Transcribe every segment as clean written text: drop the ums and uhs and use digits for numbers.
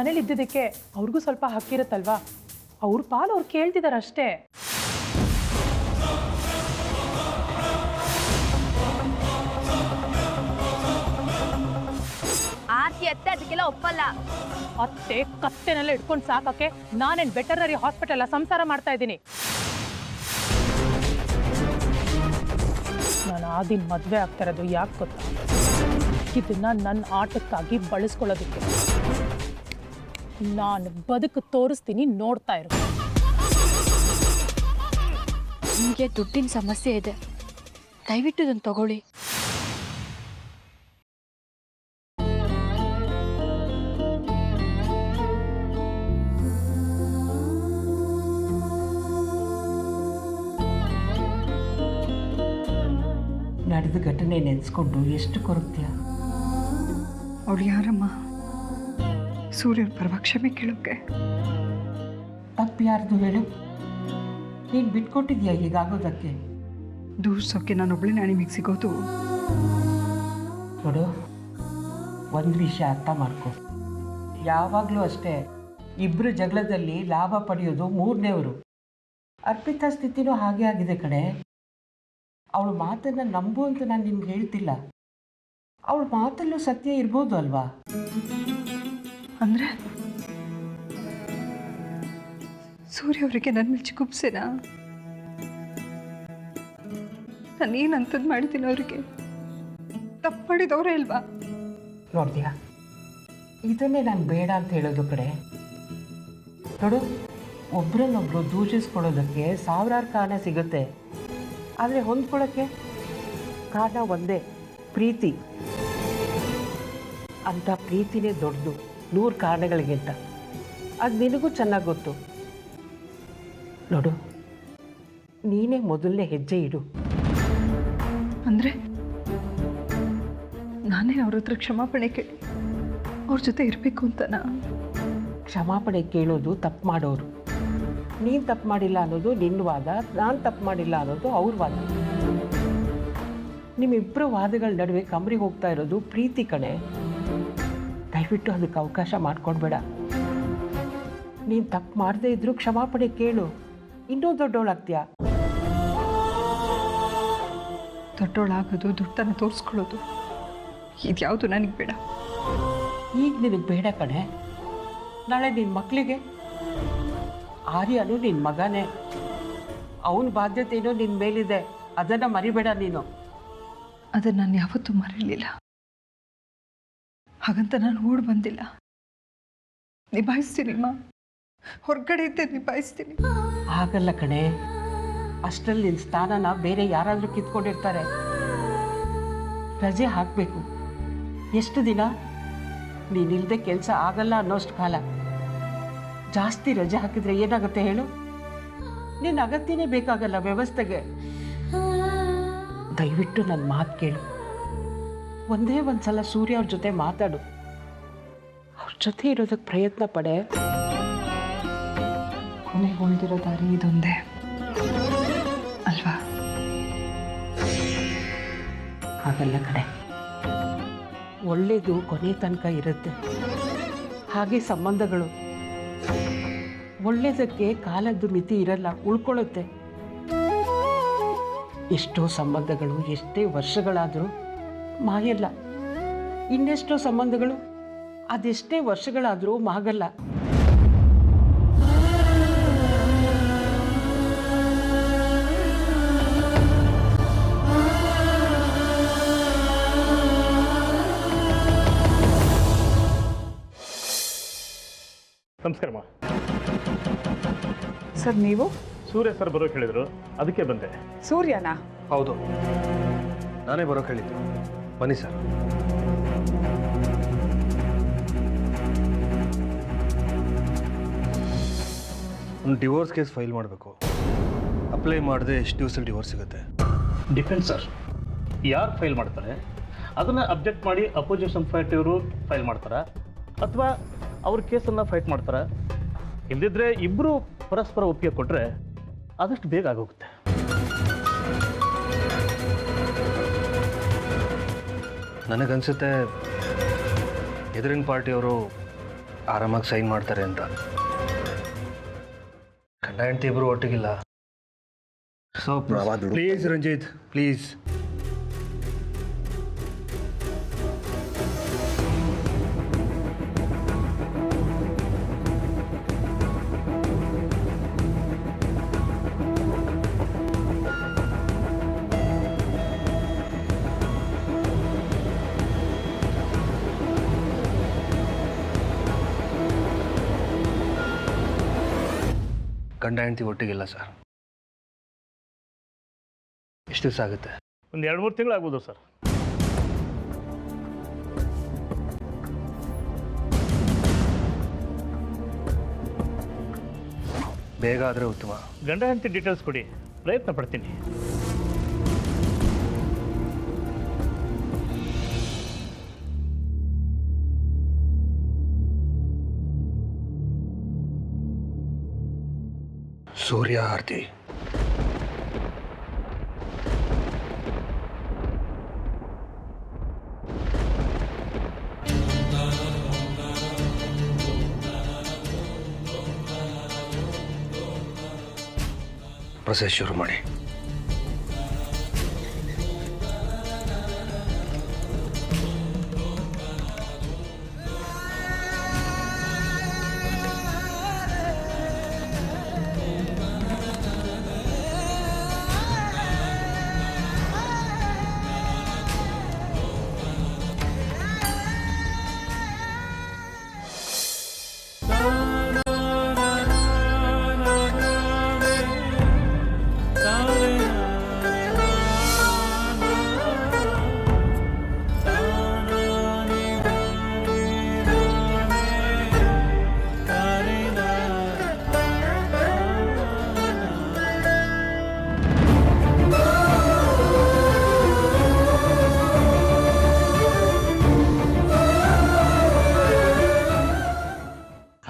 ಮನೇಲಿ ಇದ್ದಿದ್ದಕ್ಕೆ ಅವ್ರಿಗೂ ಸ್ವಲ್ಪ ಹಕ್ಕಿರುತ್ತಲ್ವಾ, ಅವ್ರ ಪಾಲು ಅವ್ರು ಕೇಳ್ತಿದ್ದಾರೆ ಅಷ್ಟೇ. ಆರ್ತಿ ಅತ್ತೆ ಅದಕ್ಕೆಲ್ಲ ಒಪ್ಪಲ್ಲ. ಅತ್ತೆ ಕತ್ತೆನೆಲ್ಲ ಇಟ್ಕೊಂಡು ಸಾಕಕ್ಕೆ ನಾನೇನು ವೆಟರ್ನರಿ ಹಾಸ್ಪಿಟಲ್ ಸಂಸಾರ ಮಾಡ್ತಾ ಇದ್ದೀನಿ. ನಾನು ಆದಿನ ಮದುವೆ ಆಗ್ತಾ ಇರೋದು ಯಾಕೆ ಗೊತ್ತಾ? ಇದನ್ನ ನನ್ನ ಆಟಕ್ಕಾಗಿ ಬಳಸ್ಕೊಳ್ಳೋದಕ್ಕೆ. ನಾನು ಬದುಕು ತೋರಿಸ್ತೀನಿ, ನೋಡ್ತಾ ಇರು. ನಿಮಗೆ ದುಡ್ಡಿನ ಸಮಸ್ಯೆ ಇದೆ, ದಯವಿಟ್ಟು ಇದನ್ನು ತಗೊಳ್ಳಿ. ನಡೆದ ಘಟನೆ ನೆನೆಸ್ಕೊಂಡು ಎಷ್ಟು ಕೊರಗ್ತೀಯ? ಅವಳು ಯಾರಮ್ಮ? ಸೂರ್ಯನ ಪರವಾಗಿ ಕ್ಷಮೆ ಕೇಳೋಕ್ಕೆ. ತಪ್ಪು ಯಾರ್ದು ಹೇಳು? ನೀನು ಬಿಟ್ಕೊಟ್ಟಿದ್ಯಾ ಹೀಗಾಗೋದಕ್ಕೆ? ದೂರ್ಸೋಕ್ಕೆ ನಾನೊಬ್ಳೇ ನಿಮಗೆ ಸಿಗೋದು. ನೋಡು, ಒಂದು ವಿಷಯ ಅರ್ಥ ಮಾಡ್ಕೊ. ಯಾವಾಗಲೂ ಅಷ್ಟೇ, ಇಬ್ಬರು ಜಗಳದಲ್ಲಿ ಲಾಭ ಪಡೆಯೋದು ಮೂರನೇವರು. ಅರ್ಪಿತಾ ಸ್ಥಿತಿನೂ ಹಾಗೆ ಆಗಿದೆ ಕಣೆ. ಅವಳ ಮಾತನ್ನು ನಂಬು ಅಂತ ನಾನು ನಿಮ್ಗೆ ಹೇಳ್ತಿಲ್ಲ. ಅವಳ ಮಾತಲ್ಲೂ ಸತ್ಯ ಇರ್ಬೋದು ಅಲ್ವಾ? ಅಂದರೆ ಸೂರ್ಯ ಅವರಿಗೆ ನನ್ನ ಮೇಲೆ ಚಿಗುಪ್ಸೆನಾ? ನಾನೇನಂತದ್ದು ಮಾಡಿದ್ದೀನಿ ಅವರಿಗೆ? ತಪ್ಪು ಮಾಡಿದವರೇ ಇಲ್ವಾ? ನೋಡ್ತೀಯಾ, ಇದನ್ನೇ ನಾನು ಬೇಡ ಅಂತ ಹೇಳೋದು ಕಡೆ. ನೋಡು, ಒಬ್ರನ್ನೊಬ್ರು ದೂಷಿಸ್ಕೊಳ್ಳೋದಕ್ಕೆ ಸಾವಿರಾರು ಕಾರಣ ಸಿಗುತ್ತೆ. ಆದರೆ ಹೊಂದ್ಕೊಳ್ಳೋಕ್ಕೆ ಕಾರಣ ಒಂದೇ, ಪ್ರೀತಿ. ಅಂಥ ಪ್ರೀತಿನೇ ದೊಡ್ಡದು 100 ಕಾರಣಗಳಿಗಿಂತ. ಅದು ನಿನಗೂ ಚೆನ್ನಾಗಿ ಗೊತ್ತು. ನೋಡು, ನೀನೇ ಮೊದಲನೇ ಹೆಜ್ಜೆ ಇಡು. ಅಂದರೆ ನಾನೇ ಅವ್ರ ಹತ್ರ ಕ್ಷಮಾಪಣೆ ಕೇಳಿ ಅವ್ರ ಜೊತೆ ಇರಬೇಕು ಅಂತನಾ? ಕ್ಷಮಾಪಣೆ ಕೇಳೋದು ತಪ್ಪು ಮಾಡೋರು. ನೀನು ತಪ್ಪು ಮಾಡಿಲ್ಲ ಅನ್ನೋದು ನಿನ್ನ ವಾದ, ನಾನು ತಪ್ಪು ಮಾಡಿಲ್ಲ ಅನ್ನೋದು ಅವ್ರ ವಾದ. ನಿಮ್ಮಿಬ್ಬರು ವಾದಗಳ ನಡುವೆ ಕಮ್ರಿ ಹೋಗ್ತಾ ಇರೋದು ಪ್ರೀತಿ ಕಣೆ. ದಯವಿಟ್ಟು ಅದಕ್ಕೆ ಅವಕಾಶ ಮಾಡ್ಕೊಡ್ಬೇಡ. ನೀನು ತಪ್ಪು ಮಾಡದೇ ಇದ್ರೂ ಕ್ಷಮಾಪಣೆ ಕೇಳು, ಇನ್ನೂ ದೊಡ್ಡವಳಾಗ್ತೀಯಾ. ದೊಡ್ಡವಳಾಗೋದು, ದುಡ್ಡನ್ನು ತೋರಿಸ್ಕೊಳ್ಳೋದು, ಇದ್ಯಾವುದು ನನಗೆ ಬೇಡ. ಈಗ ನಿನಗೆ ಬೇಡ ಕಣೆ. ನಾಳೆ ನಿನ್ನ ಮಕ್ಕಳಿಗೆ ಆರ್ಯನು ನಿನ್ನ ಮಗನೇ. ಅವನ ಬಾಧ್ಯತೆಯೂ ನಿನ್ನ ಮೇಲಿದೆ, ಅದನ್ನು ಮರಿಬೇಡ ನೀನು. ಅದನ್ನು ನಾನು ಯಾವತ್ತೂ ಮರೀಲಿಲ್ಲ. ಹಾಗಂತ ನಾನು ಓಡ್ ಬಂದಿಲ್ಲ. ನಿಭಾಯಿಸ್ತೀನಿಮ್ಮ, ಹೊರಗಡೆ ಇದ್ದೆ ನಿಭಾಯಿಸ್ತೀನಿ. ಹಾಗಲ್ಲ ಕಣೆ, ಅಷ್ಟರಲ್ಲಿ ನಿನ್ನ ಸ್ಥಾನನ ಬೇರೆ ಯಾರಾದರೂ ಕಿತ್ಕೊಂಡಿರ್ತಾರೆ. ರಜೆ ಹಾಕಬೇಕು. ಎಷ್ಟು ದಿನ? ನೀನಿಲ್ಲದೆ ಕೆಲಸ ಆಗಲ್ಲ ಅನ್ನೋಷ್ಟು ಕಾಲ. ಜಾಸ್ತಿ ರಜೆ ಹಾಕಿದ್ರೆ ಏನಾಗುತ್ತೆ ಹೇಳು? ನಿನ್ನ ಅಗತ್ಯನೇ ಬೇಕಾಗಲ್ಲ ವ್ಯವಸ್ಥೆಗೆ. ದಯವಿಟ್ಟು ನನ್ನ ಮಾತು ಕೇಳು. ಒಂದೇ ಒಂದು ಸಲ ಸೂರ್ಯ ಅವ್ರ ಜೊತೆ ಮಾತಾಡು. ಅವ್ರ ಜೊತೆ ಇರೋದಕ್ಕೆ ಪ್ರಯತ್ನ ಪಡೆ. ಕೊನೆಗೆ ಉಳಿದಿರೋ ದಾರಿ ಇದೊಂದೇ ಅಲ್ವಾ? ಹಾಗಲ್ಲ ಕಡೆ, ಒಳ್ಳೆಯದು ಕೊನೆ ತನಕ ಇರುತ್ತೆ. ಹಾಗೆ ಸಂಬಂಧಗಳು, ಒಳ್ಳೆಯದಕ್ಕೆ ಕಾಲದ್ದು ಮಿತಿ ಇರಲ್ಲ, ಉಳ್ಕೊಳ್ಳುತ್ತೆ. ಎಷ್ಟೋ ಸಂಬಂಧಗಳು ಎಷ್ಟೇ ವರ್ಷಗಳಾದರೂ ಮಾಯಲ್ಲ. ಇನ್ನೆಷ್ಟೋ ಸಂಬಂಧಗಳು ಅದೆಷ್ಟೇ ವರ್ಷಗಳಾದರೂ ಮಾಗಲ್ಲ. ನಮಸ್ಕಾರಮ್ಮ ಸರ್. ನೀವು? ಸೂರ್ಯ ಸರ್ ಬರೋಕೆ ಹೇಳಿದ್ರು, ಅದಕ್ಕೆ ಬಂದೆ. ಸೂರ್ಯನಾ? ಹೌದು, ನಾನೇ ಬರೋಕೆ ಹೇಳಿದ್ದು. ಬನ್ನಿ ಸರ್. ಒಂದು ಡಿವೋರ್ಸ್ ಕೇಸ್ ಫೈಲ್ ಮಾಡಬೇಕು. ಅಪ್ಲೈ ಮಾಡದೆ ಎಷ್ಟು ದಿವಸದಲ್ಲಿ ಡಿವೋರ್ಸ್ ಸಿಗುತ್ತೆ? ಡಿಪೆಂಡ್ ಸರ್, ಯಾರು ಫೈಲ್ ಮಾಡ್ತಾರೆ ಅದನ್ನು ಅಬ್ಜೆಕ್ಟ್ ಮಾಡಿ ಅಪೋಸಿಷನ್ ಪಾರ್ಟಿಯವರು ಫೈಲ್ ಮಾಡ್ತಾರೆ, ಅಥವಾ ಅವ್ರ ಕೇಸನ್ನು ಫೈಟ್ ಮಾಡ್ತಾರೆ. ಇಲ್ಲದಿದ್ದರೆ ಇಬ್ಬರು ಪರಸ್ಪರ ಒಪ್ಪಿಗೆ ಕೊಟ್ಟರೆ ಆದಷ್ಟು ಬೇಗ ಆಗೋಗುತ್ತೆ. ನನಗನ್ಸುತ್ತೆ ಎದುರಿನ ಪಾರ್ಟಿಯವರು ಆರಾಮಾಗಿ ಸೈನ್ ಮಾಡ್ತಾರೆ ಅಂತ. ಗಂಡ ಹೆಂಡತಿ ಇಬ್ಬರು ಒಟ್ಟಿಗಿಲ್ಲ. So please Ranjit, please. ಗಂಡ ಹೆಂಡತಿ ಒಟ್ಟಿಗಿಲ್ಲ ಸರ್. ಎಷ್ಟು ದಿವಸ ಆಗುತ್ತೆ? ಒಂದು 2-3 ತಿಂಗಳು ಆಗ್ಬೋದು ಸರ್. ಬೇಗ ಆದರೆ ಉತ್ತಮ. ಗಂಡ ಹೆಂಡತಿ ಡೀಟೇಲ್ಸ್ ಕೊಡಿ, ಪ್ರಯತ್ನ ಪಡ್ತೀನಿ. ಸೂರ್ಯ ಆರತಿ. ಪ್ರೊಸೆಸ್ ಶುರು ಮಾಡಿ.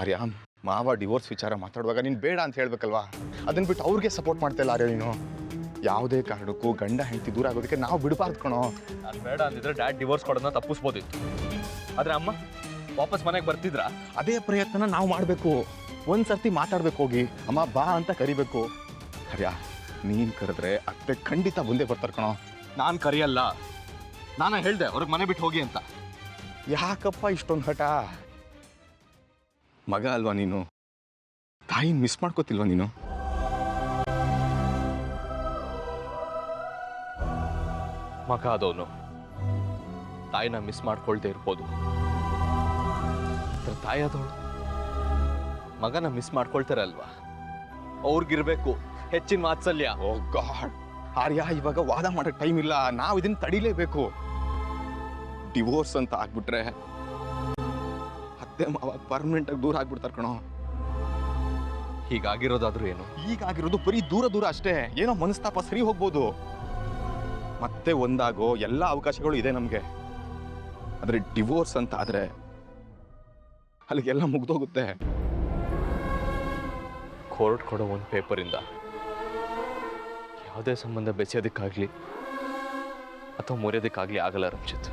ಆರ್ಯ, ಮಾವ ಡಿವೋರ್ಸ್ ವಿಚಾರ ಮಾತಾಡುವಾಗ ನೀನು ಬೇಡ ಅಂತ ಹೇಳ್ಬೇಕಲ್ವಾ? ಅದನ್ನ ಬಿಟ್ಟು ಅವ್ರಿಗೆ ಸಪೋರ್ಟ್ ಮಾಡ್ತಾ ಇಲ್ಲ ಆರ್ಯ ನೀನು. ಯಾವುದೇ ಕಾರಣಕ್ಕೂ ಗಂಡ ಹೆಂಡತಿ ದೂರ ಆಗೋದಕ್ಕೆ ನಾವು ಬಿಡಬಾರ್ದು ಕಣೋ. ನಾನು ಬೇಡ ಅಂದಿದ್ರೆ ಡ್ಯಾಡ್ ಡಿವೋರ್ಸ್ ಕೊಡೋದನ್ನ ತಪ್ಪಿಸ್ಬೋದಿತ್ತು. ಆದರೆ ಅಮ್ಮ ವಾಪಸ್ ಮನೆಗೆ ಬರ್ತಿದ್ರಾ? ಅದೇ ಪ್ರಯತ್ನ ನಾವು ಮಾಡಬೇಕು. ಒಂದ್ಸರ್ತಿ ಮಾತಾಡ್ಬೇಕು, ಹೋಗಿ ಅಮ್ಮ ಬಾ ಅಂತ ಕರಿಬೇಕು. ಆರ್ಯ, ನೀನು ಕರೆದ್ರೆ ಅತ್ತೆ ಖಂಡಿತ ಮುಂದೆ ಬರ್ತಾರೆ ಕಣೋ. ನಾನು ಕರೆಯಲ್ಲ. ನಾನು ಹೇಳ್ದೆ ಅವ್ರಿಗೆ ಮನೆ ಬಿಟ್ಟು ಹೋಗಿ ಅಂತ. ಯಾಕಪ್ಪ ಇಷ್ಟೊಂದು ಹಠ? ಮಗ ಅಲ್ವಾ ನೀನು? ತಾಯಿನ ಮಿಸ್ ಮಾಡ್ಕೋತಿಲ್ವಾ ನೀನು? ಮಗ ಆದವನು ತಾಯಿನ ಮಿಸ್ ಮಾಡ್ಕೊಳ್ದೆ ಇರ್ಬೋದು. ತಾಯಿ ಆದವಳು ಮಗನ ಮಿಸ್ ಮಾಡ್ಕೊಳ್ತಾರೆ ಅಲ್ವಾ? ಅವ್ರಿಗಿರ್ಬೇಕು ಹೆಚ್ಚಿನ ವಾತ್ಸಲ್ಯ. ಓ ಗಾಡ್ ಆರ್ಯ, ಇವಾಗ ವಾದ ಮಾಡಕ್ ಟೈಮ್ ಇಲ್ಲ. ನಾವು ಇದನ್ನ ತಡಿಲೇಬೇಕು. ಡಿವೋರ್ಸ್ ಅಂತ ಆಗ್ಬಿಟ್ರೆ ಅತ್ತೆ ಮಾವ ಪರ್ಮನೆಂಟ್ ಆಗಿ ದೂರ ಆಗ್ಬಿಡ್ತಾರೆ ಕಣೋ. ಹೀಗಾಗಿರೋದಾದ್ರೂ ಏನು? ಈಗಾಗಿರೋದು ಬರೀ ದೂರ ದೂರ ಅಷ್ಟೇ. ಏನೋ ಮನಸ್ತಾಪ ಸರಿ ಹೋಗ್ಬೋದು. ಮತ್ತೆ ಒಂದಾಗೋ ಎಲ್ಲ ಅವಕಾಶಗಳು ಇದೆ ನಮ್ಗೆ. ಆದ್ರೆ ಡಿವೋರ್ಸ್ ಅಂತ ಆದ್ರೆ ಅಲ್ಲಿಗೆಲ್ಲ ಮುಗ್ದೋಗುತ್ತೆ. ಕೋರ್ಟ್ ಕೊಡೋ ಒಂದು ಪೇಪರಿಂದ ಯಾವುದೇ ಸಂಬಂಧ ಬೆಸೆಯೋದಕ್ಕಾಗ್ಲಿ ಅಥವಾ ಮುರಿಯೋದಕ್ಕಾಗ್ಲಿ ಆಗಲ್ಲ ರಂಜಿತ್.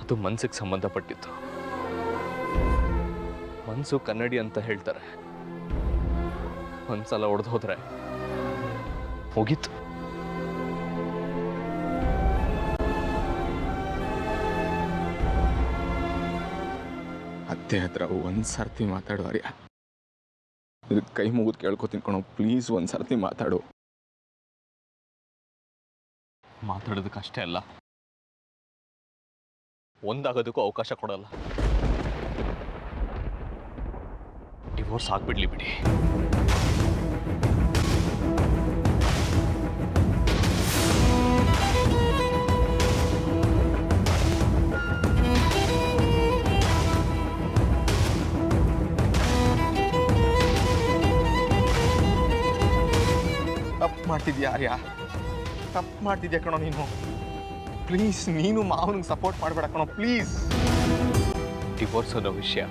ಅದು ಮನ್ಸಿಗೆ ಸಂಬಂಧಪಟ್ಟಿತ್ತು. ಮನ್ಸು ಕನ್ನಡಿ ಅಂತ ಹೇಳ್ತಾರೆ. ಒಂದ್ಸಲ ಒಡೆದು ಹೋದ್ರೆ ಮುಗೀತು. ಅತ್ತೆ ಹತ್ರ ಒಂದ್ಸರ್ತಿ ಮಾತಾಡು ಆರ್ಯ. ಇದಕ್ಕೆ ಕೈ ಮುಗಿದು ಕೇಳ್ಕೊತೀನಿ ಕಣೋ, ಪ್ಲೀಸ್ ಒಂದ್ಸರ್ತಿ ಮಾತಾಡು. ಮಾತಾಡೋದಕ್ಕಷ್ಟೇ ಅಲ್ಲ, ಒಂದಾಗೋದಕ್ಕೂ ಅವಕಾಶ ಕೊಡಲ್ಲ. ಡಿವೋರ್ಸ್ ಆಗ್ಬಿಡ್ಲಿ ಬಿಡಿ. ತಪ್ಪು ಮಾಡ್ತಿದ್ಯಾ ಆರ್ಯ, ತಪ್ಪು ಮಾಡ್ತಿದ್ಯಾ ಕಣೋ ನೀನು. ಪ್ಲೀಸ್ ನೀನು ಮಾವನಿಗೆ ಸಪೋರ್ಟ್ ಮಾಡಬೇಡ ಕಣೋ, ಪ್ಲೀಸ್. ಡಿವೋರ್ಸ್ ಅನ್ನೋ ವಿಷಯ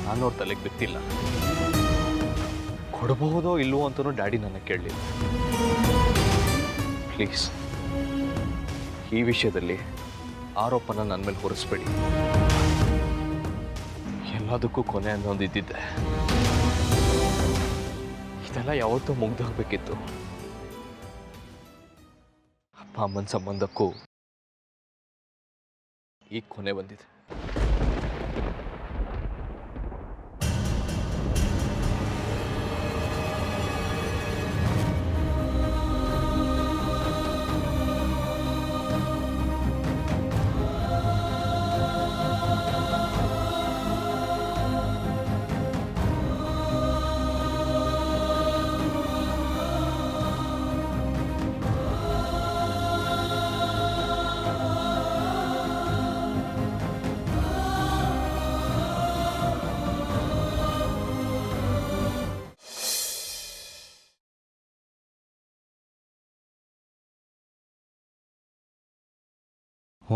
ನಾನು ಅವ್ರ ತಲೆಗೆ ಬಿತ್ತಿಲ್ಲ. ಕೊಡಬಹುದೋ ಇಲ್ವೋ ಅಂತನೂ ಡ್ಯಾಡಿ ನನ್ನ ಕೇಳಲಿಲ್ಲ. ಪ್ಲೀಸ್ ಈ ವಿಷಯದಲ್ಲಿ ಆರೋಪನ ನನ್ನ ಮೇಲೆ ಹೊರಿಸ್ಬೇಡಿ. ಎಲ್ಲದಕ್ಕೂ ಕೊನೆ ಅನ್ನೋದು ಇದ್ದಿದ್ದೆ. ಇದೆಲ್ಲ ಯಾವತ್ತೂ ಮುಗ್ದೋಗ್ಬೇಕಿತ್ತು. ಅಪ್ಪ ಅಮ್ಮನ ಸಂಬಂಧಕ್ಕೂ ಈಗ ಕೊನೆ ಬಂದಿದೆ.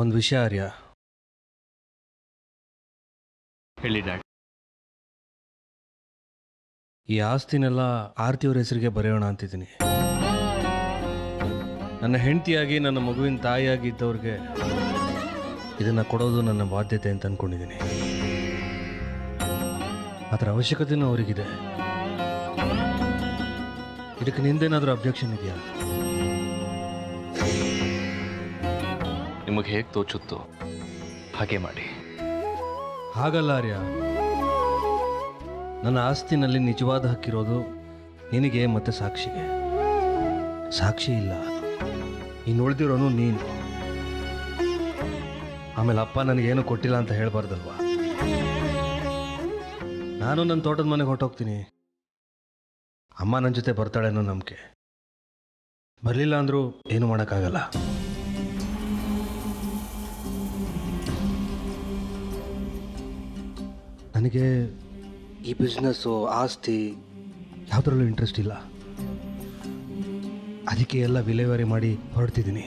ಒಂದು ವಿಷಯ ಆರ್ಯ, ಹೇಳಿ ಡ್ಯಾಡ್. ಈ ಆಸ್ತಿನೆಲ್ಲ ಆರ್ತಿಯವ್ರ ಹೆಸರಿಗೆ ಬರೆಯೋಣ ಅಂತಿದ್ದೀನಿ. ನನ್ನ ಹೆಂಡತಿಯಾಗಿ ನನ್ನ ಮಗುವಿನ ತಾಯಿಯಾಗಿ ಇದ್ದವ್ರಿಗೆ ಇದನ್ನು ಕೊಡೋದು ನನ್ನ ಬಾಧ್ಯತೆ ಅಂತ ಅಂದ್ಕೊಂಡಿದ್ದೀನಿ. ಅದರ ಅವಶ್ಯಕತೆಯೂ ಅವರಿಗಿದೆ. ಇದಕ್ಕೆ ನಿಂದೇನಾದರೂ ಅಬ್ಜೆಕ್ಷನ್ ಇದೆಯಾ? ನಿಮಗೆ ಹೇಗೆ ತೋಚುತ್ತೋ ಹಾಗೆ ಮಾಡಿ. ಹಾಗಲ್ಲ ಆರ್ಯ, ನನ್ನ ಆಸ್ತಿನಲ್ಲಿ ನಿಜವಾದ ಹಕ್ಕಿರೋದು ನಿನಗೆ ಮತ್ತೆ ಸಾಕ್ಷಿಗೆ. ಸಾಕ್ಷಿ ಇಲ್ಲ, ಇನ್ನು ಉಳಿದಿರೋನು ನೀನು. ಆಮೇಲೆ ಅಪ್ಪ ನನಗೇನು ಕೊಟ್ಟಿಲ್ಲ ಅಂತ ಹೇಳ್ಬಾರ್ದಲ್ವಾ? ನಾನು ನನ್ನ ತೋಟದ ಮನೆಗೆ ಹೊರಟೋಗ್ತೀನಿ. ಅಮ್ಮ ನನ್ನ ಜೊತೆ ಬರ್ತಾಳೆ ಅನ್ನೋ ನಂಬಿಕೆ. ಬರಲಿಲ್ಲ ಅಂದರೂ ಏನು ಮಾಡೋಕ್ಕಾಗಲ್ಲ. ನನಗೆ ಈ ಬಿಸ್ನೆಸ್ಸು ಆಸ್ತಿ ಯಾವುದರಲ್ಲೂ ಇಂಟ್ರೆಸ್ಟ್ ಇಲ್ಲ. ಅದಕ್ಕೆ ಎಲ್ಲ ವಿಲೇವಾರಿ ಮಾಡಿ ಹೊರಡ್ತಿದ್ದೀನಿ.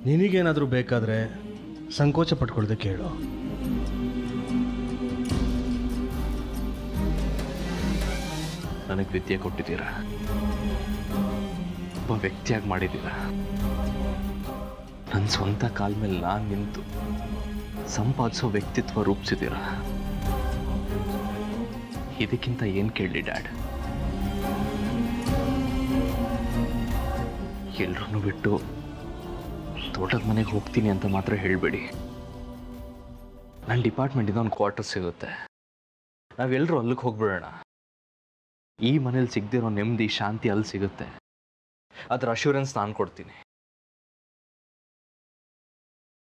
ನಿನಗೇನಾದರೂ ಬೇಕಾದರೆ ಸಂಕೋಚ ಪಟ್ಕೊಳ್ದೆ ಕೇಳು. ನನಗೆ ವಿದ್ಯೆ ಕೊಟ್ಟಿದ್ದೀರಾ, ಒಬ್ಬ ವ್ಯಕ್ತಿಯಾಗಿ ಮಾಡಿದ್ದೀರಾ. ನನ್ನ ಸ್ವಂತ ಕಾಲ ಮೇಲೆ ನಾನು ನಿಂತು ಸಂಪಾದಿಸೋ ವ್ಯಕ್ತಿತ್ವ ರೂಪಿಸಿದ್ದೀರಾ. ಇದಕ್ಕಿಂತ ಏನು ಕೇಳಲಿ ಡ್ಯಾಡ್? ಎಲ್ರೂ ಬಿಟ್ಟು ತೋಟದ ಮನೆಗೆ ಹೋಗ್ತೀನಿ ಅಂತ ಮಾತ್ರ ಹೇಳಬೇಡಿ. ನನ್ನ ಡಿಪಾರ್ಟ್ಮೆಂಟಿಂದ ಒಂದು ಕ್ವಾರ್ಟರ್ ಸಿಗುತ್ತೆ, ನಾವೆಲ್ಲರೂ ಅಲ್ಲಿಗೆ ಹೋಗ್ಬಿಡೋಣ. ಈ ಮನೇಲಿ ಸಿಗದಿರೋ ನೆಮ್ಮದಿ ಶಾಂತಿ ಅಲ್ಲಿ ಸಿಗುತ್ತೆ. ಅದರ ಅಶ್ಯೂರೆನ್ಸ್ ನಾನು ಕೊಡ್ತೀನಿ.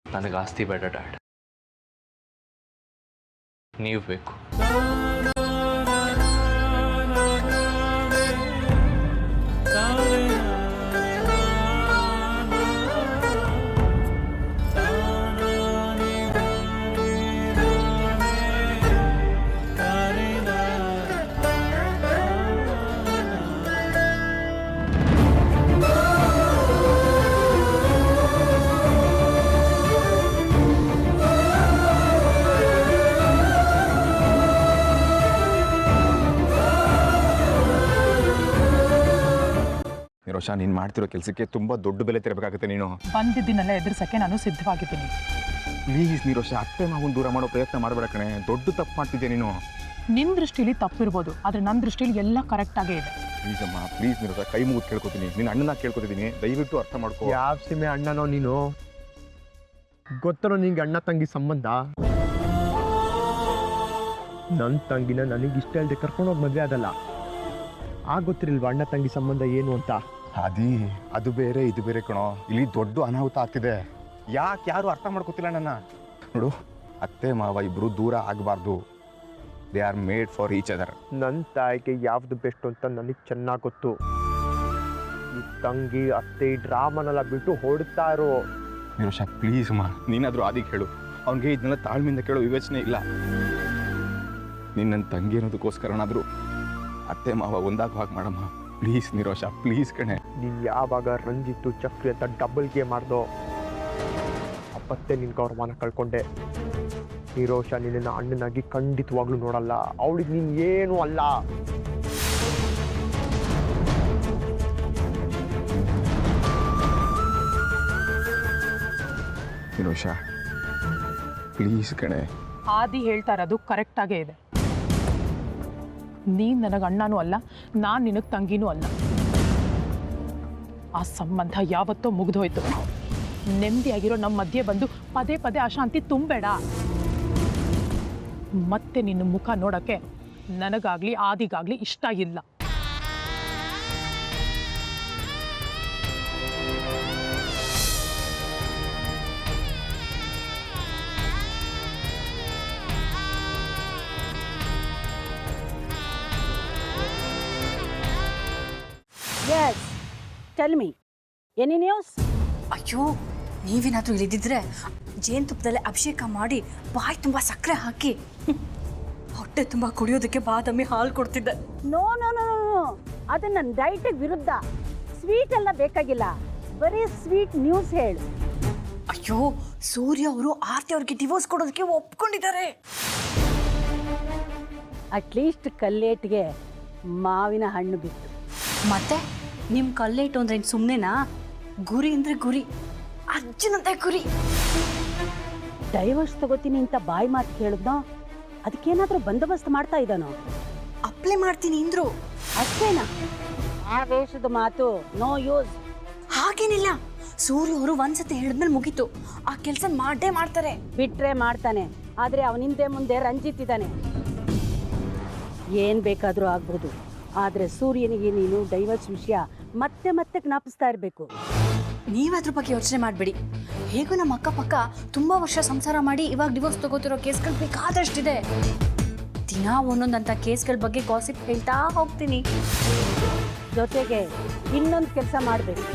ನನಗೆ ಆಸ್ತಿ ಬೇಡ ಡ್ಯಾಡ್, ನೀವು ಬೇಕು. ನಿರೋಷ, ನೀನು ಮಾಡ್ತಿರೋ ಕೆಲಸಕ್ಕೆ ತುಂಬ ದೊಡ್ಡ ಬೆಲೆ ತೆರಬೇಕಾಗುತ್ತೆ. ನೀನು ಬಂದಿದ್ದನ್ನೆಲ್ಲ ಎದುರಿಸಕ್ಕೆ ನಾನು ಸಿದ್ಧವಾಗಿದ್ದೀನಿ. ಪ್ಲೀಸ್ ನಿರೋಷ, ಅತ್ತೆ ಮಾವನ ದೂರ ಮಾಡೋ ಪ್ರಯತ್ನ ಮಾಡಬೇಡ ಕಣೆ. ದೊಡ್ಡ ತಪ್ಪು ಮಾಡ್ತಿದ್ಯಾ ನೀನು. ನಿನ್ನ ದೃಷ್ಟಿಲಿ ತಪ್ಪಿರ್ಬೋದು, ಆದರೆ ನನ್ನ ದೃಷ್ಟಿಲಿ ಎಲ್ಲ ಕರೆಕ್ಟಾಗೇ ಇದೆ. ಪ್ಲೀಸ್ ಅಮ್ಮ, ಪ್ಲೀಸ್ ನಿರೋಷ, ಕೈ ಮುಗಿದು ಕೇಳ್ಕೊತೀನಿ. ನಿನ್ನ ಅಣ್ಣನ ಕೇಳ್ಕೊತಿದ್ದೀನಿ, ದಯವಿಟ್ಟು ಅರ್ಥ ಮಾಡ್ಕೋ. ಯಾವ ಸೀಮೆ ಅಣ್ಣನೋ ನೀನು? ಗೊತ್ತರೋ ನಿಂಗೆ ಅಣ್ಣ ತಂಗಿ ಸಂಬಂಧ? ನನ್ನ ತಂಗಿನ ನನಗೆ ಇಷ್ಟ ಇಲ್ಲದೆ ಕರ್ಕೊಂಡೋಗಿ ಮದುವೆ ಅದಲ್ಲ. ಆಗ ಗೊತ್ತಿರಲ್ವಾ ಅಣ್ಣ ತಂಗಿ ಸಂಬಂಧ ಏನು ಅಂತ? ಅದು ಬೇರೆ ಇದು ಬೇರೆ ಕಣೋ. ಇಲ್ಲಿ ದೊಡ್ಡ ಅನಾಹುತ ಆಗ್ತಿದೆ. ಯಾರು ಅರ್ಥ ಮಾಡ್ಕೋತಿಲ್ಲ ನನ್ನ. ನೋಡು, ಅತ್ತೆ ಮಾವ ಇಬ್ರು ದೂರ ಆಗಬಾರ್ದು. They are made for each other. ನನ್ನ ತಾಯಿಗೆ ಯಾವ್ದು ಬೆಸ್ಟ್ ಅಂತ ನನಗೆ ಚೆನ್ನಾಗಿ ಗೊತ್ತು. ಈ ತಂಗಿ ಅತ್ತೆ ಡ್ರಾಮನೆಲ್ಲ ಬಿಟ್ಟು ಹೊಡ್ತಾ ಇರೋ. ನಿರೋಷ ಪ್ಲೀಸ್ ಅಮ್ಮ, ನೀನಾದರೂ ಆದಿಗೆ ಹೇಳು. ಅವನಿಗೆ ಇದನ್ನೆಲ್ಲ ತಾಳ್ಮೆಯಿಂದ ಕೇಳೋ ವಿವೇಚನೆ ಇಲ್ಲ. ನಿನ್ನ ತಂಗಿ ಅನ್ನೋದಕ್ಕೋಸ್ಕರನಾದರೂ ಅತ್ತೆ ಮಾವ ಒಂದಾಗುವ ಹಾಗೆ ಮಾಡಮ್ಮ. ಪ್ಲೀಸ್ ನಿರೋಷ, ಪ್ಲೀಸ್ ಕಣೆ. ನೀನು ಯಾವಾಗ ರಂಜಿತ್ತು ಚಕ್ರಿ ಅಂತ ಡಬಲ್ ಗೇಮ್ ಮಾಡ್ದೋ ಅಪ್ಪತ್ತೆ ನಿನ್ನ ಗೌರವನ ಕಳ್ಕೊಂಡೆ. ನಿರೋಷ ನಿನ್ನ ಅಣ್ಣನಾಗಿ ಖಂಡಿತವಾಗ್ಲೂ ನೋಡಲ್ಲ. ಅವಳಿಗೆ ನೀನು ಏನೂ ಅಲ್ಲ. ನಿರೋಷ ಪ್ಲೀಸ್ ಕಣೆ. ಆದಿ ಹೇಳ್ತಾ ಇರೋದು ಕರೆಕ್ಟಾಗೇ ಇದೆ. ನೀನು ನನಗೆ ಅಣ್ಣನೂ ಅಲ್ಲ, ನಾನು ನಿನಗೆ ತಂಗಿನೂ ಅಲ್ಲ. ಆ ಸಂಬಂಧ ಯಾವತ್ತೋ ಮುಗಿದೋಯ್ತು. ನೆಮ್ಮದಿಯಾಗಿರೋ ನಮ್ಮ ಮಧ್ಯೆ ಬಂದು ಪದೇ ಪದೇ ಅಶಾಂತಿ ತುಂಬಬೇಡ. ಮತ್ತೆ ನಿನ್ನ ಮುಖ ನೋಡೋಕ್ಕೆ ನನಗಾಗಲಿ ಆದಿಗಾಗಲಿ ಇಷ್ಟ ಇಲ್ಲ. Yes, tell me. Any news? ಅಯ್ಯೋ, ನೀವೇನಾದರೂ ಇಲ್ಲಿದ್ದಿದ್ರೆ ಜೇನುತುಪ್ಪದಲ್ಲೇ ಅಭಿಷೇಕ ಮಾಡಿ ಬಾಯಿ ತುಂಬ ಸಕ್ಕರೆ ಹಾಕಿ ಹೊಟ್ಟೆ ತುಂಬ ಕುಡಿಯೋದಕ್ಕೆ ಬಾದಾಮಿ ಹಾಲು ಕೊಡ್ತಿದ್ದೆ. No. ಅದು ನನ್ನ ಡೈಟಿಗೆ ವಿರುದ್ಧ. ಸ್ವೀಟ್ ಎಲ್ಲ ಬೇಕಾಗಿಲ್ಲ, ಬರೀ ಸ್ವೀಟ್ ನ್ಯೂಸ್ ಹೇಳು. ಅಯ್ಯೋ, ಸೂರ್ಯ ಅವರು ಆರ್ತಿ ಅವ್ರಿಗೆ ಡಿವೋರ್ಸ್ ಕೊಡೋದಕ್ಕೆ ಒಪ್ಕೊಂಡಿದ್ದಾರೆ. ಅಟ್ಲೀಸ್ಟ್ ಕಲ್ಲೇಟ್ಗೆ ಮಾವಿನ ಹಣ್ಣು ಬಿತ್ತು. ಮತ್ತೆ ನಿಮ್ಮ ಕಲ್ಲೇಟು ಅಂದ್ರೆ ಇನ್ನು ಸುಮ್ಮನೆನಾ? ಗುರಿ ಅಂದರೆ ಗುರಿ, ಅರ್ಜುನಂತೆ ಗುರಿ. ಡೈವರ್ಸ್ ತಗೋತೀನಿ ಅಂತ ಬಾಯಿ ಮಾತು ಕೇಳಿದ್ನೋ, ಅದಕ್ಕೇನಾದರೂ ಬಂದೋಬಸ್ತ್ ಮಾಡ್ತಾ ಇದ್ದಾನೋ? ಅಪ್ಲೈ ಮಾಡ್ತೀನಿ ಅಂದ್ರು. ಅಷ್ಟೇನಾ? ಆ ವೇಷದ ಮಾತು ನೋ ಯೂಸ್. ಹಾಗೇನಿಲ್ಲ, ಸೂರ್ಯ ಅವರು ಒಂದ್ಸತಿ ಹೇಳಿದ್ಮೇಲೆ ಮುಗೀತು. ಆ ಕೆಲಸ ಮಾಡೇ ಮಾಡ್ತಾರೆ. ಬಿಟ್ರೆ ಮಾಡ್ತಾನೆ, ಆದರೆ ಅವನಿಂದೆ ಮುಂದೆ ರಂಜಿತ್ ಇದ್ದಾನೆ. ಏನು ಬೇಕಾದರೂ ಆಗ್ಬೋದು, ಆದರೆ ಸೂರ್ಯನಿಗೆ ನೀನು ಡೈವರ್ಸ್ ವಿಷಯ ಮತ್ತೆ ಮತ್ತೆ ಜ್ಞಾಪಿಸ್ತಾ ಇರಬೇಕು. ನೀವು ಅದ್ರ ಬಗ್ಗೆ ಯೋಚನೆ ಮಾಡಬೇಡಿ. ಹೇಗೂ ನಮ್ಮ ಅಕ್ಕಪಕ್ಕ ತುಂಬ ವರ್ಷ ಸಂಸಾರ ಮಾಡಿ ಇವಾಗ ಡಿವೋರ್ಸ್ ತಗೋತಿರೋ ಕೇಸ್ಗಳು ಬೇಕಾದಷ್ಟಿದೆ. ದಿನ ಒಂದೊಂದಂಥ ಕೇಸ್ಗಳ ಬಗ್ಗೆ ಗಾಸಿಪ್ ಹೇಳ್ತಾ ಹೋಗ್ತೀನಿ. ಜೊತೆಗೆ ಇನ್ನೊಂದು ಕೆಲಸ ಮಾಡಬೇಕು.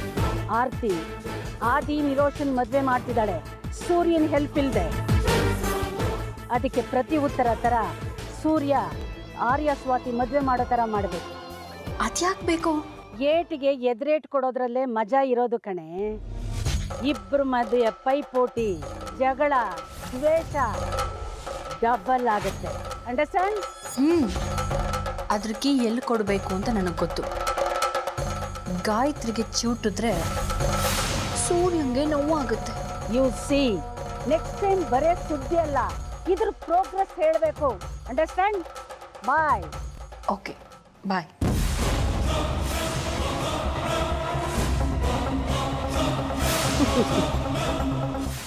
ಆದಿ ನಿರೋಷನ್ ಮದುವೆ ಮಾಡ್ತಿದ್ದಾಳೆ, ಸೂರ್ಯನ ಹೆಲ್ಪ್ ಇಲ್ಲದೆ. ಅದಕ್ಕೆ ಪ್ರತಿ ಉತ್ತರ ಥರ ಸೂರ್ಯ ಆರ್ಯ ಸ್ವಾತಿ ಮದುವೆ ಮಾಡೋ ಥರ ಮಾಡಬೇಕು. ಅದ್ಯಾಕೆ ಬೇಕು? ಏಟಿಗೆ ಎದುರೇಟ್ ಕೊಡೋದ್ರಲ್ಲೇ ಮಜಾ ಇರೋದು ಕಣೆ. ಇಬ್ಬರು ಮದುವೆ ಪೈಪೋಟಿ, ಜಗಳ, ದ್ವೇಷ ಡಬಲ್ ಆಗುತ್ತೆ. ಅಂಡರ್ಸ್ಟ್ಯಾಂಡ್? ಅದ್ರ ಕೀ ಎಲ್ಲಿ ಕೊಡಬೇಕು ಅಂತ ನನಗೆ ಗೊತ್ತು. ಗಾಯತ್ರಿಗೆ ಚೂಟಿದ್ರೆ ಸೂರ್ಯಂಗೆ ನೋವು ಆಗುತ್ತೆ. ಯು ಸಿ, ನೆಕ್ಸ್ಟ್ ಟೈಮ್ ಬರೇ ಸುದ್ದಿ ಅಲ್ಲ, ಇದ್ರ ಪ್ರೋಗ್ರೆಸ್ ಹೇಳಬೇಕು. ಅಂಡರ್ಸ್ಟ್ಯಾಂಡ್? ಬಾಯ್. ಓಕೆ, ಬಾಯ್.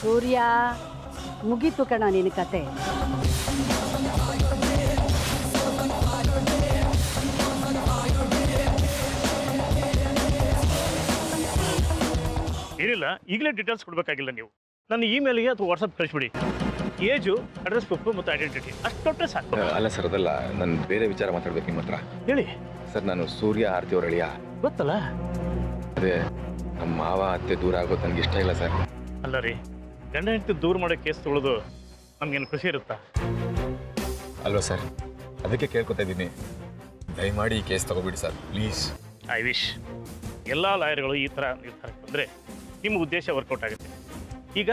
ಸೂರ್ಯ, ಮುಗೀತು ಕಣ ನಿನ್ನ ಕತೆ. ಏನಿಲ್ಲ, ಈಗಲೇ ಡೀಟೇಲ್ಸ್ ಕೊಡಬೇಕಾಗಿಲ್ಲ. ನೀವು ನನ್ನ ಇಮೇಲ್ಗೆ ಅಥವಾ ವಾಟ್ಸಪ್ ಕಳಿಸ್ಬಿಡಿ. ಏಜು, ಅಡ್ರೆಸ್ ಬುಕ್ಕು ಮತ್ತು ಐಡೆಂಟಿಟಿ ಅಷ್ಟು ಕೊಟ್ಟರೆ ಸಾಕು. ಅಲ್ಲ ಸರ್, ಅದಲ್ಲ, ನಾನು ಬೇರೆ ವಿಚಾರ ಮಾತಾಡ್ಬೇಕು ನಿಮ್ಮ ಹತ್ರ. ಹೇಳಿ ಸರ್, ನಾನು ಸೂರ್ಯ ಆರ್ತಿ ಅವ್ರ ಅಳಿಯ. ಗೊತ್ತಲ್ಲ? ಅದೇ ನಮ್ಮ ಮಾವ ಅತ್ತೆ ದೂರ ಆಗೋದು ನನಗೆ ಇಷ್ಟ ಇಲ್ಲ ಸರ್. ಅಲ್ಲ ರೀ, ಗಂಡ ಹೆಂಡತಿ ದೂರ ಮಾಡೋ ಕೇಸ್ ತೊಗೊಳೋದು ನಮಗೇನು ಖುಷಿ ಇರುತ್ತಾ? ಅಲ್ವಾ ಸರ್, ಅದಕ್ಕೆ ಕೇಳ್ಕೊತಾ ಇದ್ದೀನಿ, ದಯಮಾಡಿ ಈ ಕೇಸ್ ತಗೋಬಿಡಿ ಸರ್, ಪ್ಲೀಸ್. ಐ ವಿಶ್ ಎಲ್ಲ ಲಾಯರ್ಗಳು ಈ ಥರ ನಿರ್ಧಾರಕ್ಕೆ ಬಂದರೆ ನಿಮ್ಮ ಉದ್ದೇಶ ವರ್ಕೌಟ್ ಆಗುತ್ತೆ. ಈಗ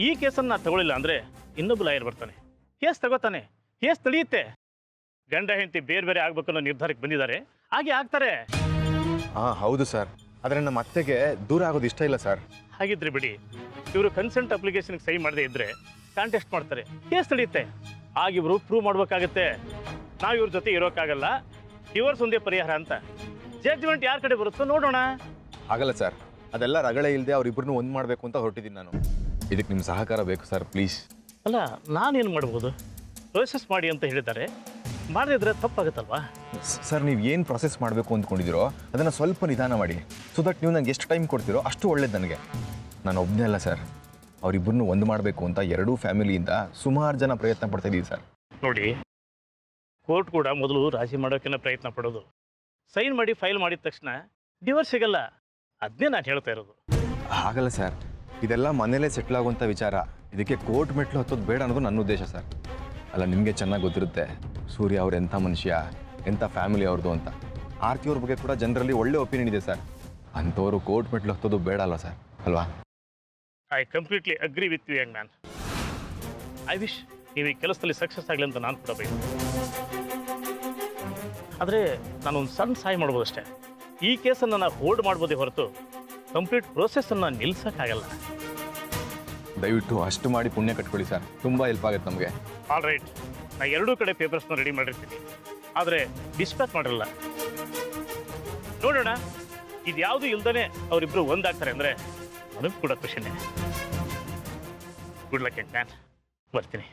ಈ ಕೇಸನ್ನು ನಾನು ತಗೊಳ್ಳಿಲ್ಲ ಅಂದರೆ ಇನ್ನೊಬ್ಬ ಲಾಯರ್ ಬರ್ತಾನೆ, ಕೇಸ್ ತಗೋತಾನೆ, ಕೇಸ್ ತಡೆಯುತ್ತೆ. ಗಂಡ ಹೆಂಡತಿ ಬೇರೆ ಬೇರೆ ಆಗ್ಬೇಕು ಅನ್ನೋ ನಿರ್ಧಾರಕ್ಕೆ ಬಂದಿದ್ದಾರೆ, ಹಾಗೆ ಆಗ್ತಾರೆ. ಹಾಂ ಹೌದು ಸರ್, ಆದರೆ ನಮ್ಮ ಅತ್ತೆಗೆ ದೂರ ಆಗೋದು ಇಷ್ಟ ಇಲ್ಲ ಸರ್. ಹಾಗಿದ್ರೆ ಬಿಡಿ, ಇವರು ಕನ್ಸೆಂಟ್ ಅಪ್ಲಿಕೇಶನ್ಗೆ ಸಹಿ ಮಾಡದೇ ಇದ್ದರೆ ಕಾಂಟೆಸ್ಟ್ ಮಾಡ್ತಾರೆ, ಕೇಸ್ ತಡೆಯುತ್ತೆ. ಆಗಿಬ್ರು ಪ್ರೂವ್ ಮಾಡ್ಬೇಕಾಗತ್ತೆ ನಾವು ಇವ್ರ ಜೊತೆ ಇರೋಕ್ಕಾಗಲ್ಲ, ಡಿವೋರ್ಸ್ ಒಂದೇ ಪರಿಹಾರ ಅಂತ. ಜಡ್ಜ್ಮೆಂಟ್ ಯಾರ ಕಡೆ ಬರುತ್ತೋ ನೋಡೋಣ. ಆಗಲ್ಲ ಸರ್, ಅದೆಲ್ಲ ರಗಳೆ ಇಲ್ಲದೆ ಅವ್ರಿಬ್ರನ್ನೂ ಒಂದು ಮಾಡಬೇಕು ಅಂತ ಹೊರಟಿದ್ದೀನಿ ನಾನು. ಇದಕ್ಕೆ ನಿಮ್ಮ ಸಹಕಾರ ಬೇಕು ಸರ್, ಪ್ಲೀಸ್. ಅಲ್ಲ, ನಾನೇನು ಮಾಡ್ಬೋದು? ಪ್ರೊಸೆಸ್ ಮಾಡಿ ಅಂತ ಹೇಳಿದ್ದಾರೆ, ಮಾಡದಿದ್ರೆ ತಪ್ಪಾಗುತ್ತಲ್ವಾ? ಸರ್, ನೀವು ಏನು ಪ್ರೊಸೆಸ್ ಮಾಡಬೇಕು ಅಂದ್ಕೊಂಡಿದ್ದೀರೋ ಅದನ್ನು ಸ್ವಲ್ಪ ನಿಧಾನ ಮಾಡಿ, ಸೊ ದಟ್ ನೀವು ನನಗೆ ಎಷ್ಟು ಟೈಮ್ ಕೊಡ್ತೀರೋ ಅಷ್ಟು ಒಳ್ಳೇದು ನನಗೆ. ನಾನು ಒಬ್ಬನೇ ಅಲ್ಲ ಸರ್, ಅವರಿಬ್ಬರನ್ನೂ ಒಂದು ಮಾಡಬೇಕು ಅಂತ ಎರಡೂ ಫ್ಯಾಮಿಲಿಯಿಂದ ಸುಮಾರು ಜನ ಪ್ರಯತ್ನ ಪಡ್ತಾ ಇದ್ದೀವಿ ಸರ್. ನೋಡಿ, ಕೋರ್ಟ್ ಕೂಡ ಮೊದಲು ರಾಜಿ ಮಾಡೋಕ್ಕೆಲ್ಲ ಪ್ರಯತ್ನ ಪಡೋದು. ಸೈನ್ ಮಾಡಿ ಫೈಲ್ ಮಾಡಿದ ತಕ್ಷಣ ಡಿವೋರ್ಸ್ ಸಿಗಲ್ಲ, ಅದನ್ನೇ ನಾನು ಹೇಳ್ತಾ ಇರೋದು. ಹಾಗಲ್ಲ ಸರ್, ಇದೆಲ್ಲ ಮನೇಲೇ ಸೆಟ್ಲ್ ಆಗುವಂಥ ವಿಚಾರ. ಇದಕ್ಕೆ ಕೋರ್ಟ್ ಮೆಟ್ಲು ಹತ್ತೋದು ಬೇಡ ಅನ್ನೋದು ನನ್ನ ಉದ್ದೇಶ ಸರ್. ಅಲ್ಲ, ನಿಮಗೆ ಚೆನ್ನಾಗಿ ಗೊತ್ತಿರುತ್ತೆ ಸೂರ್ಯ ಅವ್ರು ಎಂಥ ಮನುಷ್ಯ, ಎಂಥ ಫ್ಯಾಮಿಲಿ ಅವ್ರದ್ದು ಅಂತ. ಆರ್ತಿಯವ್ರ ಬಗ್ಗೆ ಕೂಡ ಜನರಲ್ಲಿ ಒಳ್ಳೆ ಒಪಿನಿಯನ್ ಇದೆ ಸರ್. ಅಂಥವ್ರು ಕೋರ್ಟ್ ಮೆಟ್ಲು ಹತ್ತೋದು ಬೇಡ ಅಲ್ವಾ ಸರ್, ಅಲ್ವಾ? I completely agree with you young man. I wish ನೀವು ಈ ಕೆಲಸದಲ್ಲಿ ಸಕ್ಸಸ್ ಆಗಲಿ ಅಂತ ನಾನು ಕೂಡ ಬೇಕು. ಆದರೆ ನಾನೊಂದು ಸಣ್ಣ ಸಹಾಯ ಮಾಡ್ಬೋದು ಅಷ್ಟೇ. ಈ ಕೇಸನ್ನು ನಾನು ಹೋಲ್ಡ್ ಮಾಡ್ಬೋದೇ ಹೊರತು ಕಂಪ್ಲೀಟ್ ಪ್ರೋಸೆಸ್ಸನ್ನು ನಿಲ್ಲಿಸೋಕ್ಕಾಗಲ್ಲ. ದಯವಿಟ್ಟು ಅಷ್ಟು ಮಾಡಿ ಪುಣ್ಯ ಕಟ್ಕೊಳ್ಳಿ ಸರ್, ತುಂಬ ಹೆಲ್ಪ್ ಆಗುತ್ತೆ ನಮಗೆ. ಆಲ್ ರೈಟ್, ನಾ ಎರಡೂ ಕಡೆ ಪೇಪರ್ಸ್ನ ರೆಡಿ ಮಾಡಿರ್ತೀನಿ, ಆದರೆ ಡಿಸ್ಪ್ಯಾಚ್ ಮಾಡಿರಲ್ಲ. ನೋಡೋಣ, ಇದು ಯಾವುದು ಇಲ್ದೇ ಅವರಿಬ್ಬರು ಒಂದಾಗ್ತಾರೆ ಅಂದರೆ ನನಗೆ ಕೂಡ ಖುಷಿನೇ. ಗುಡ್ ಲಕ್ ಮ್ಯಾನ್, ಬರ್ತೀನಿ.